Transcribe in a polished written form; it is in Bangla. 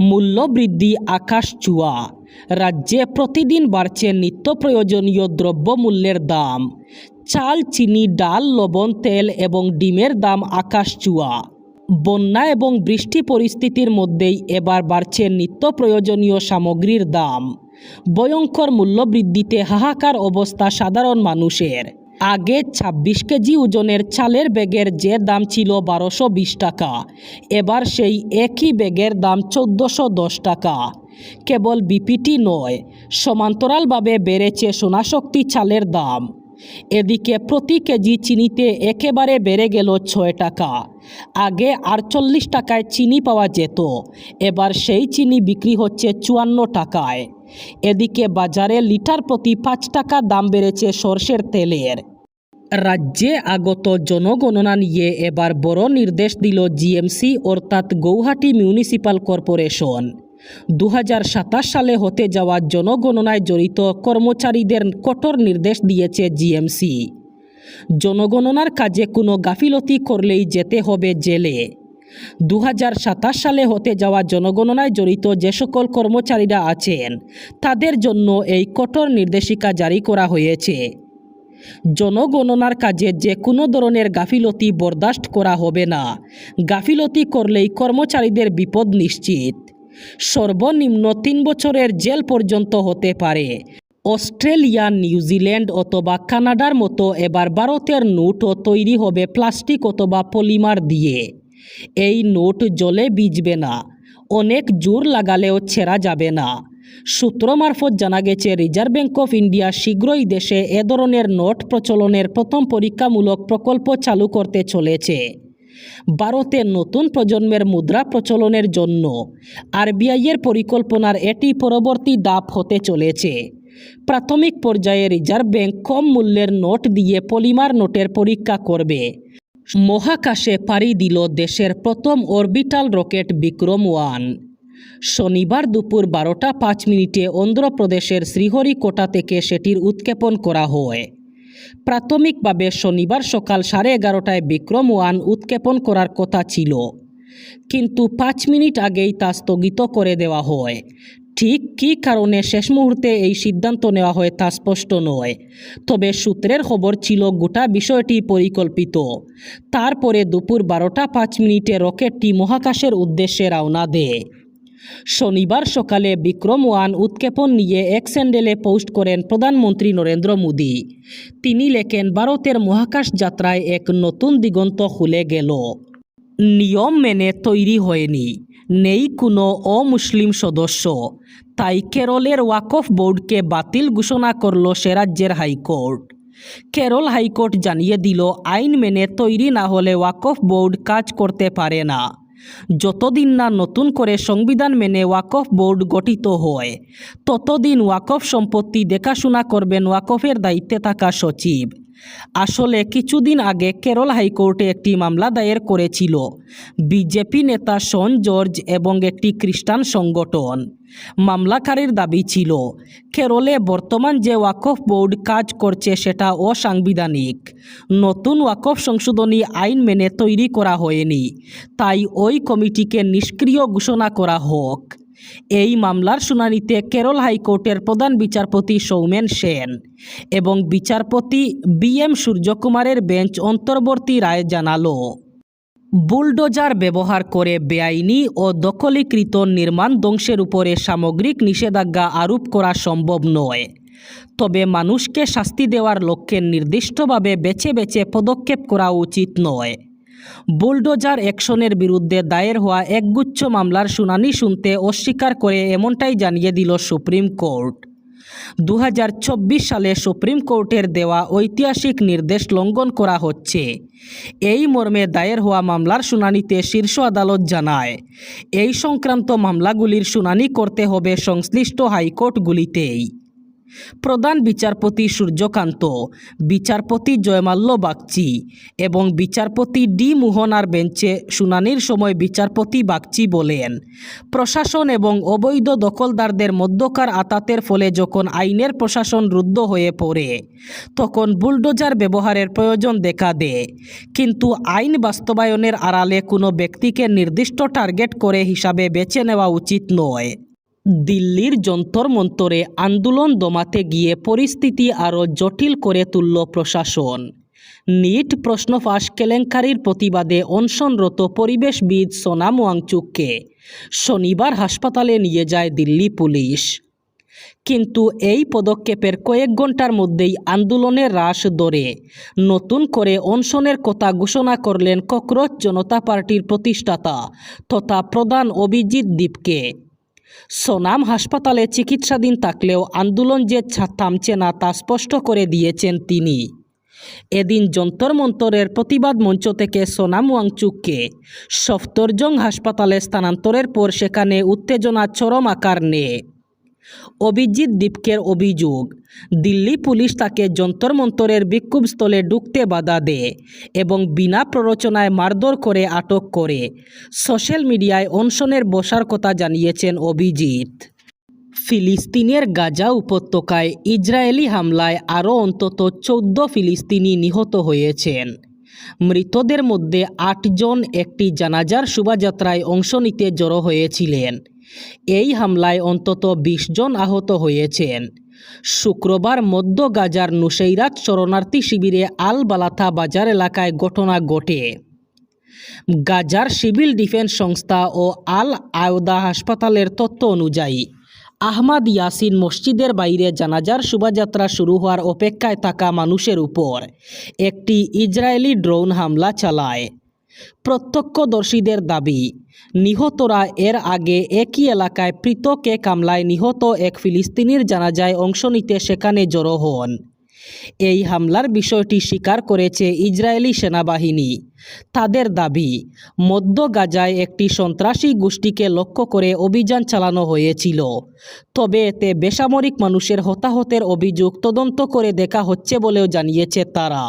মূল্যবৃদ্ধি আকাশ ছোঁয়া। রাজ্যে প্রতিদিন বাড়ছে নিত্য প্রয়োজনীয় দ্রব্যমূল্যের দাম। চাল, চিনি, ডাল, লবণ, তেল এবং ডিমের দাম আকাশ ছোঁয়া। বন্যা এবং বৃষ্টি পরিস্থিতির মধ্যেই এবার বাড়ছে নিত্য প্রয়োজনীয় সামগ্রীর দাম। ভয়ঙ্কর মূল্যবৃদ্ধিতে হাহাকার অবস্থা সাধারণ মানুষের। আগে ২৬ কেজি ওজনের চালের ব্যাগের যে দাম ছিল ১২২০ টাকা, এবার সেই একই ব্যাগের দাম ১৪১০ টাকা। কেবল বিপিটি নয়, সমান্তরালভাবে বেড়েছে সোনাশক্তি চালের দাম। এদিকে প্রতি কেজি চিনিতে একেবারে বেড়ে গেল ৬ টাকা। আগে ৪৮ টাকায় চিনি পাওয়া যেত, এবার সেই চিনি বিক্রি হচ্ছে ৫৪ টাকায়। এদিকে বাজারে লিটার প্রতি ৫ টাকা দাম বেড়েছে সরষের তেলের। রাজ্যে আগত জনগণনা নিয়ে এবার বড় নির্দেশ দিল জিএমসি অর্থাৎ গৌহাটি মিউনিসিপাল কর্পোরেশন। ২০২৭ সালে হতে যাওয়া জনগণনায় জড়িত কর্মচারীদের কঠোর নির্দেশ দিয়েছে জিএমসি। জনগণনার কাজে কোনো গাফিলতি করলেই যেতে হবে জেলে। ২০২৭ সালে হতে যাওয়া জনগণনায় জড়িত যে সকল কর্মচারীরা আছেন তাদের জন্য এই কঠোর নির্দেশিকা জারি করা হয়েছে। জনগণনার কাজে যে কোনো ধরনের গাফিলতি বরদাস্ত করা হবে না। গাফিলতি করলেই কর্মচারীদের বিপদ নিশ্চিত। সর্বনিম্ন ৩ বছরের জেল পর্যন্ত হতে পারে। অস্ট্রেলিয়া, নিউজিল্যান্ড অথবা কানাডার মতো এবার ভারতের নোটও তৈরি হবে প্লাস্টিক অথবা পলিমার দিয়ে। এই নোট জলে ভিজবে না, অনেক জোর লাগালেও ছেঁড়া যাবে না। সূত্র মারফত জানা গেছে রিজার্ভ ব্যাঙ্ক অফ ইন্ডিয়া শীঘ্রই দেশে এ ধরনের নোট প্রচলনের প্রথম পরীক্ষামূলক প্রকল্প চালু করতে চলেছে। ভারতে নতুন প্রজন্মের মুদ্রা প্রচলনের জন্য আরবিআইয়ের পরিকল্পনার এটি পরবর্তী ধাপ হতে চলেছে। প্রাথমিক পর্যায়ে রিজার্ভ ব্যাঙ্ক কম মূল্যের নোট দিয়ে পলিমার নোটের পরীক্ষা করবে। মহাকাশে পাড়ি দিল দেশের প্রথম অরবিটাল রকেট বিক্রম-১। শনিবার দুপুর ১২টা ৫ মিনিটে অন্ধ্রপ্রদেশের শ্রীহরিকোটা থেকে সেটির উৎক্ষেপণ করা হয়। প্রাথমিকভাবে শনিবার সকাল 11:30টায় বিক্রম-১ উৎক্ষেপণ করার কথা ছিল, কিন্তু ৫ মিনিট আগেই তা স্থগিত করে দেওয়া হয়। ঠিক কী কারণে শেষ মুহূর্তে এই সিদ্ধান্ত নেওয়া হয় তা স্পষ্ট নয়, তবে সূত্রের খবর ছিল গোটা বিষয়টি পরিকল্পিত। তারপরে দুপুর 12টা 5 মিনিটে রকেটটি মহাকাশের উদ্দেশ্যে রওনা দেয়। শনিবার সকালে বিক্রম-১ উৎক্ষেপণ নিয়ে এক্স হ্যান্ডেলে পোস্ট করেন প্রধানমন্ত্রী নরেন্দ্র মোদী। তিনি লেখেন, ভারতের মহাকাশ যাত্রায় এক নতুন দিগন্ত খুলে গেল। নিয়ম মেনে তৈরি হয়নি, নেই কোনো অমুসলিম সদস্য, তাই কেরলের ওয়াকফ বোর্ডকে বাতিল ঘোষণা করল সে রাজ্যের হাইকোর্ট। কেরল হাইকোর্ট জানিয়ে দিল, আইন মেনে তৈরি না হলে ওয়াকফ বোর্ড কাজ করতে পারে না। যতদিন না নতুন করে সংবিধান মেনে ওয়াকফ বোর্ড গঠিত হয়, ততদিন ওয়াকফ সম্পত্তি দেখাশোনা করবেন ওয়াকফের দায়িত্বে থাকা সচিব। আসলে কিছুদিন আগে কেরল হাইকোর্টে একটি মামলা দায়ের করেছিল বিজেপি নেতা শন জর্জ এবং একটি খ্রিস্টান সংগঠন। মামলাকারীর দাবি ছিল, কেরলে বর্তমান যে ওয়াকফ বোর্ড কাজ করছে সেটা অসাংবিধানিক। নতুন ওয়াকফ সংশোধনী আইন মেনে তৈরি করা হয়নি, তাই ওই কমিটিকে নিষ্ক্রিয় ঘোষণা করা হোক। এই মামলার শুনানিতে কেরল হাইকোর্টের প্রধান বিচারপতি সৌমেন সেন এবং বিচারপতি বি.এম. সূর্যকুমারের বেঞ্চ অন্তর্বর্তী রায় জানালো, বুলডোজার ব্যবহার করে বেআইনি ও দখলীকৃত নির্মাণ ধ্বংসের উপরে সামগ্রিক নিষেধাজ্ঞা আরোপ করা সম্ভব নয়, তবে মানুষকে শাস্তি দেওয়ার লক্ষ্যে নির্দিষ্টভাবে বেছে বেছে পদক্ষেপ করা উচিত নয়। বুলডোজার অ্যাকশনের বিরুদ্ধে দায়ের হওয়া একগুচ্ছ মামলার শুনানি শুনতে অস্বীকার করে এমনটাই জানিয়ে দিল সুপ্রিম কোর্ট। ২০২৪ সালে সুপ্রিম কোর্টের দেওয়া ঐতিহাসিক নির্দেশ লঙ্ঘন করা হচ্ছে, এই মর্মে দায়ের হওয়া মামলার শুনানিতে শীর্ষ আদালত জানায়, এই সংক্রান্ত মামলাগুলির শুনানি করতে হবে সংশ্লিষ্ট হাইকোর্টগুলিতেই। প্রধান বিচারপতি সূর্যকান্ত, বিচারপতি জয়মাল্য বাগচি এবং বিচারপতি ডি মোহনার বেঞ্চে শুনানির সময় বিচারপতি বাগচি বলেন, প্রশাসন এবং অবৈধ দখলদারদের মধ্যকার আতাতের ফলে যখন আইনের প্রশাসন রুদ্ধ হয়ে পড়ে তখন বুলডোজার ব্যবহারের প্রয়োজন দেখা দেয়, কিন্তু আইন বাস্তবায়নের আড়ালে কোনো ব্যক্তিকে নির্দিষ্ট টার্গেট করে হিসাবে বেছে নেওয়া উচিত নয়। দিল্লির যন্তর মন্তরে আন্দোলন দমাতে গিয়ে পরিস্থিতি আরও জটিল করে তুলল প্রশাসন। নিট প্রশ্ন ফাঁস কেলেঙ্কারির প্রতিবাদে অনশনরত পরিবেশবিদ সোনাম ওয়াংচুককে শনিবার হাসপাতালে নিয়ে যায় দিল্লি পুলিশ। কিন্তু এই পদক্ষেপের কয়েক ঘন্টার মধ্যেই আন্দোলনের রাশ ধরে নতুন করে অনশনের কথা ঘোষণা করলেন ককরোচ জনতা পার্টির প্রতিষ্ঠাতা তথা প্রধান অভিজিৎ দীপকে। সোনাম হাসপাতালে চিকিৎসাধীন থাকলেও আন্দোলন যে থামছে না তা স্পষ্ট করে দিয়েছেন তিনি। এদিন যন্তর মন্তরের প্রতিবাদ মঞ্চ থেকে সোনাম ওয়াংচুককে সফদরজং হাসপাতালে স্থানান্তরের পর সেখানে উত্তেজনা চরম আকার নেয়। অভিজিৎ দীপকের অভিযোগ, দিল্লি পুলিশ তাকে যন্তর মন্তরের বিক্ষোভস্থলে ঢুকতে বাধা দেয় এবং বিনা প্ররোচনায় মারধর করে আটক করে। সোশ্যাল মিডিয়ায় অনশনের বসার কথা জানিয়েছেন অভিজিৎ। ফিলিস্তিনের গাজা উপত্যকায় ইসরায়েলি হামলায় আরও অন্তত 14 ফিলিস্তিনি নিহত হয়েছেন। মৃতদের মধ্যে 8 জন একটি জানাজার শোভাযাত্রায় অংশ নিতে জড়ো হয়েছিলেন। এই হামলায় অন্তত 20 জন আহত হয়েছেন। শুক্রবার মধ্য গাজার নুসেইরাত শরণার্থী শিবিরে আল বালাথা বাজার এলাকায় ঘটনা ঘটে। গাজার সিভিল ডিফেন্স সংস্থা ও আল আয়দা হাসপাতালের তথ্য অনুযায়ী আহমাদ ইয়াসিন মসজিদের বাইরে জানাজার শোভাযাত্রা শুরু হওয়ার অপেক্ষায় থাকা মানুষের উপর একটি ইসরায়েলি ড্রোন হামলা চালায়। প্রত্যক্ষদর্শীদের দাবি, নিহতরা এর আগে একই এলাকায় পৃথক এক হামলায় নিহত এক ফিলিস্তিনির জানাজায় অংশ নিতে সেখানে জড়ো হন। এই হামলার বিষয়টি স্বীকার করেছে ইসরায়েলি সেনাবাহিনী। তাদের দাবি, মধ্য গাজায় একটি সন্ত্রাসী গোষ্ঠীকে লক্ষ্য করে অভিযান চালানো হয়েছিল, তবে এতে বেসামরিক মানুষের হতাহতের অভিযোগ তদন্ত করে দেখা হচ্ছে বলেও জানিয়েছে তারা।